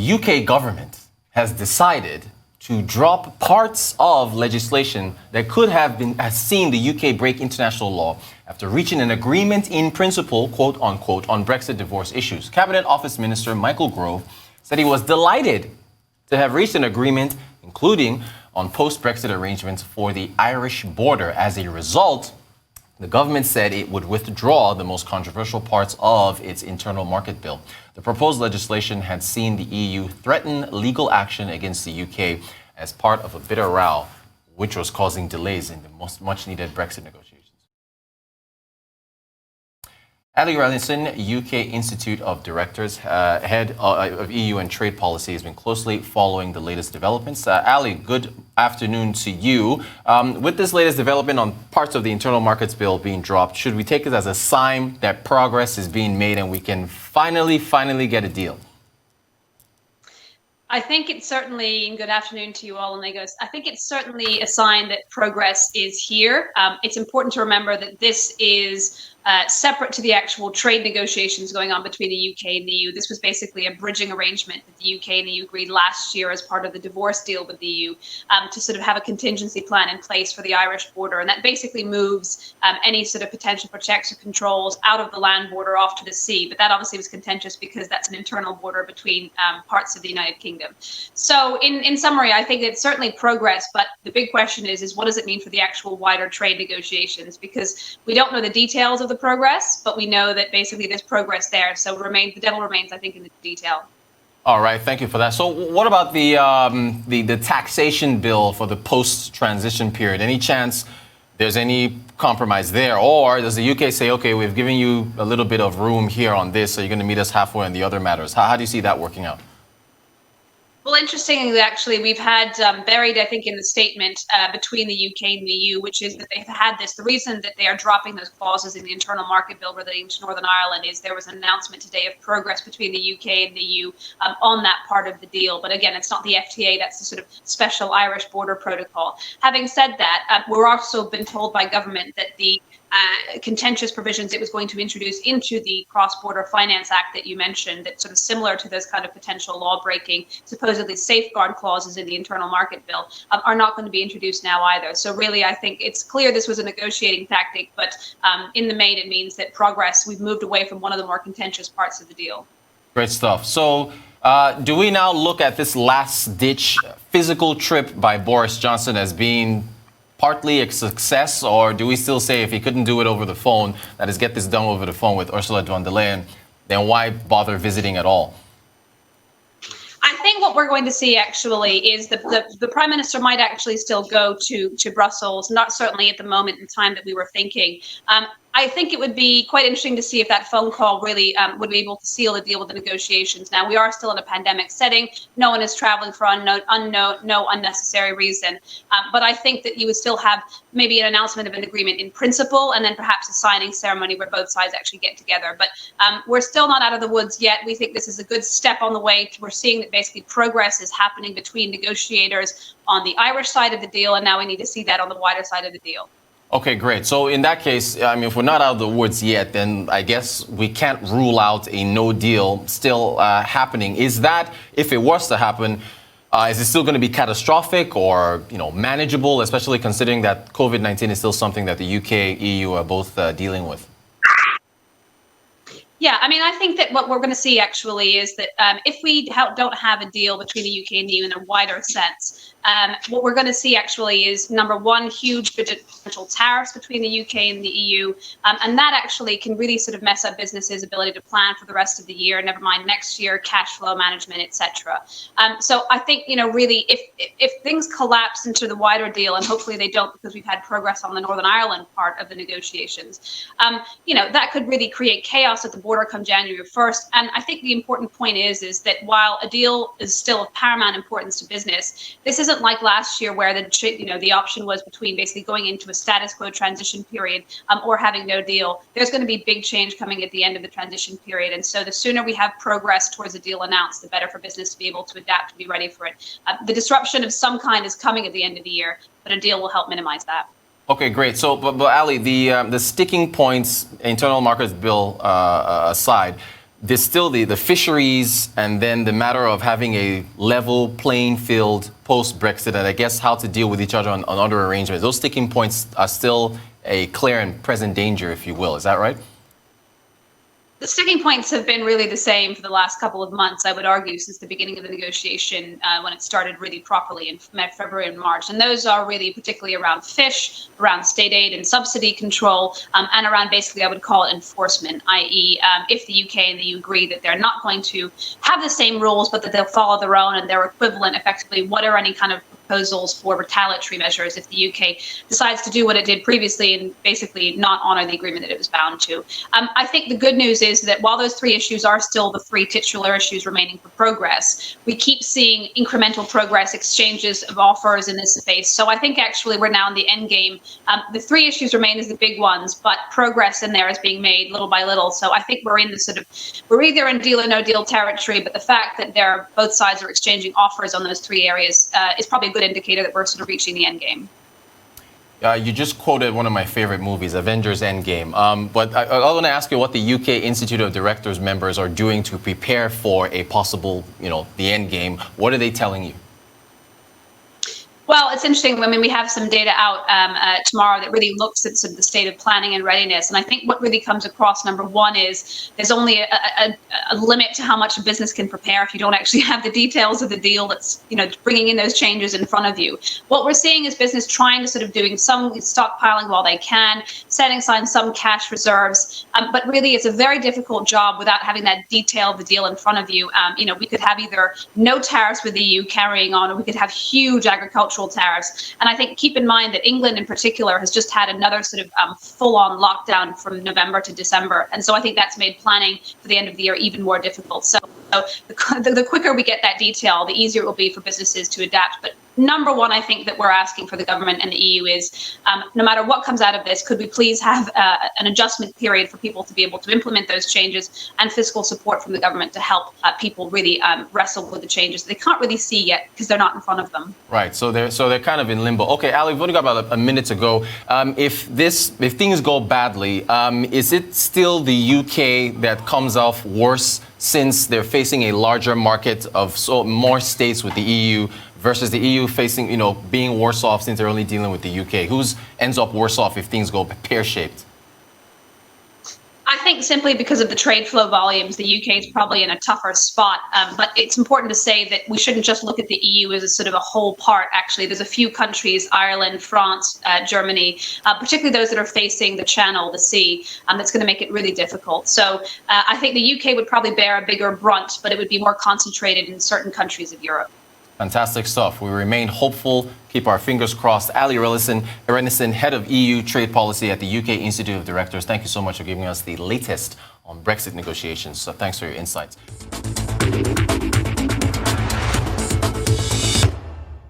UK government has decided to drop parts of legislation that could have seen the UK break international law after reaching an agreement in principle, quote unquote, on Brexit divorce issues. Cabinet Office Minister Michael Gove said he was delighted to have reached an agreement, including on post-Brexit arrangements for the Irish border. As a result, the government said it would withdraw the most controversial parts of its internal market bill. The proposed legislation had seen the EU threaten legal action against the UK as part of a bitter row, which was causing delays in the much-needed Brexit negotiations. Allie Renison, UK Institute of Directors, head of EU and trade policy, has been closely following the latest developments. Allie, good afternoon to you. With this latest development on parts of the internal markets bill being dropped, should we take it as a sign that progress is being made and we can finally get a deal? I think it's certainly, and good afternoon to you all, amigos. I think it's certainly a sign that progress is here. It's important to remember that this is separate to the actual trade negotiations going on between the UK and the EU. This was basically a bridging arrangement that the UK and the EU agreed last year as part of the divorce deal with the EU to sort of have a contingency plan in place for the Irish border. And that basically moves any sort of potential for checks or controls out of the land border off to the sea. But that obviously was contentious because that's an internal border between parts of the United Kingdom. So in summary, I think it's certainly progress. But the big question is what does it mean for the actual wider trade negotiations? Because we don't know the details of the progress, but we know that basically there's progress there. So the devil remains, I think, in the detail. All right, thank you for that. So what about the taxation bill for the post-transition period? Any chance there's any compromise there? Or does the UK say, okay, we've given you a little bit of room here on this, so you're going to meet us halfway on the other matters? How do you see that working out? Well, interestingly, actually, we've had buried, I think, in the statement between the UK and the EU, which is that they've had this. The reason that they are dropping those clauses in the internal market bill relating to Northern Ireland is there was an announcement today of progress between the UK and the EU on that part of the deal. But again, it's not the FTA, that's the sort of special Irish border protocol. Having said that, we're also been told by government that the contentious provisions it was going to introduce into the Cross-Border Finance Act that you mentioned, that's sort of similar to those kind of potential law-breaking, supposedly safeguard clauses in the internal market bill, are not going to be introduced now either. So really, I think it's clear this was a negotiating tactic, but in the main, it means that progress, we've moved away from one of the more contentious parts of the deal. Great stuff. So do we now look at this last-ditch physical trip by Boris Johnson as being partly a success, or do we still say if he couldn't do it over the phone, that is, get this done over the phone with Ursula von der Leyen, then why bother visiting at all? I think what we're going to see actually is the Prime Minister might actually still go to Brussels, not certainly at the moment in time that we were thinking. I think it would be quite interesting to see if that phone call really would be able to seal a deal with the negotiations. Now, we are still in a pandemic setting. No one is traveling for no unnecessary reason. But I think that you would still have maybe an announcement of an agreement in principle and then perhaps a signing ceremony where both sides actually get together. But we're still not out of the woods yet. We think this is a good step on the way. We're seeing that basically progress is happening between negotiators on the Irish side of the deal, and now we need to see that on the wider side of the deal. Okay, great. So in that case, I mean, if we're not out of the woods yet, then I guess we can't rule out a no deal still happening. Is that, if it was to happen, is it still going to be catastrophic or, manageable, especially considering that COVID-19 is still something that the UK, EU are both dealing with? Yeah, I mean, I think that what we're going to see actually is that if we don't have a deal between the UK and the EU in a wider sense, what we're going to see actually is, number one, huge potential tariffs between the UK and the EU. And that actually can really sort of mess up businesses' ability to plan for the rest of the year, never mind next year, cash flow management, etc. So I think, really, if things collapse into the wider deal, and hopefully they don't because we've had progress on the Northern Ireland part of the negotiations, that could really create chaos at the border come January 1st. And I think the important point is that while a deal is still of paramount importance to business, this isn't like last year where the option was between basically going into a status quo transition period or having no deal. There's going to be big change coming at the end of the transition period. And so the sooner we have progress towards a deal announced, the better for business to be able to adapt and be ready for it. The disruption of some kind is coming at the end of the year, but a deal will help minimize that. Okay, great. So, but Ali, the sticking points, internal markets bill aside, there's still the fisheries and then the matter of having a level playing field post-Brexit, and I guess how to deal with each other on other arrangements. Those sticking points are still a clear and present danger, if you will. Is that right? The sticking points have been really the same for the last couple of months, I would argue, since the beginning of the negotiation when it started really properly in February and March. And those are really particularly around fish, around state aid and subsidy control, and around basically, I would call it enforcement, i.e. If the UK and the EU agree that they're not going to have the same rules, but that they'll follow their own and their equivalent, effectively, what are any kind of proposals for retaliatory measures if the UK decides to do what it did previously and basically not honor the agreement that it was bound to. I think the good news is that while those three issues are still the three titular issues remaining for progress, we keep seeing incremental progress, exchanges of offers in this space. So I think actually we're now in the end game. The three issues remain as the big ones, but progress in there is being made little by little. So I think we're in the we're either in deal or no deal territory, but the fact that both sides are exchanging offers on those three areas is probably a good indicator that we're sort of reaching the end game. You just quoted one of my favorite movies, Avengers Endgame. But I want to ask you what the UK Institute of Directors members are doing to prepare for a possible, the end game. What are they telling you? Well, it's interesting. I mean, we have some data out tomorrow that really looks at sort of the state of planning and readiness. And I think what really comes across, number one, is there's only a limit to how much a business can prepare if you don't actually have the details of the deal that's, bringing in those changes in front of you. What we're seeing is business trying to sort of doing some stockpiling while they can, setting aside some cash reserves. But really, it's a very difficult job without having that detail of the deal in front of you. We could have either no tariffs with the EU carrying on, or we could have huge agricultural tariffs. And I think keep in mind that England in particular has just had another sort of full-on lockdown from November to December. And so I think that's made planning for the end of the year even more difficult. So the quicker we get that detail, the easier it will be for businesses to adapt. But number one, I think that we're asking for the government and the EU is, no matter what comes out of this, could we please have an adjustment period for people to be able to implement those changes and fiscal support from the government to help people really wrestle with the changes they can't really see yet because they're not in front of them. Right. So they're kind of in limbo. Okay, Allie, we've only got about a minute to go. If things go badly, is it still the UK that comes off worse since they're facing a larger market of more states with the EU versus the EU facing, being worse off since they're only dealing with the UK? Who ends up worse off if things go pear-shaped? I think simply because of the trade flow volumes, the UK is probably in a tougher spot. But it's important to say that we shouldn't just look at the EU as a sort of a whole part. Actually, there's a few countries, Ireland, France, Germany, particularly those that are facing the Channel, the sea, that's going to make it really difficult. So I think the UK would probably bear a bigger brunt, but it would be more concentrated in certain countries of Europe. Fantastic stuff. We remain hopeful. Keep our fingers crossed. Allie Renison, Head of EU Trade Policy at the UK Institute of Directors. Thank you so much for giving us the latest on Brexit negotiations. So thanks for your insights.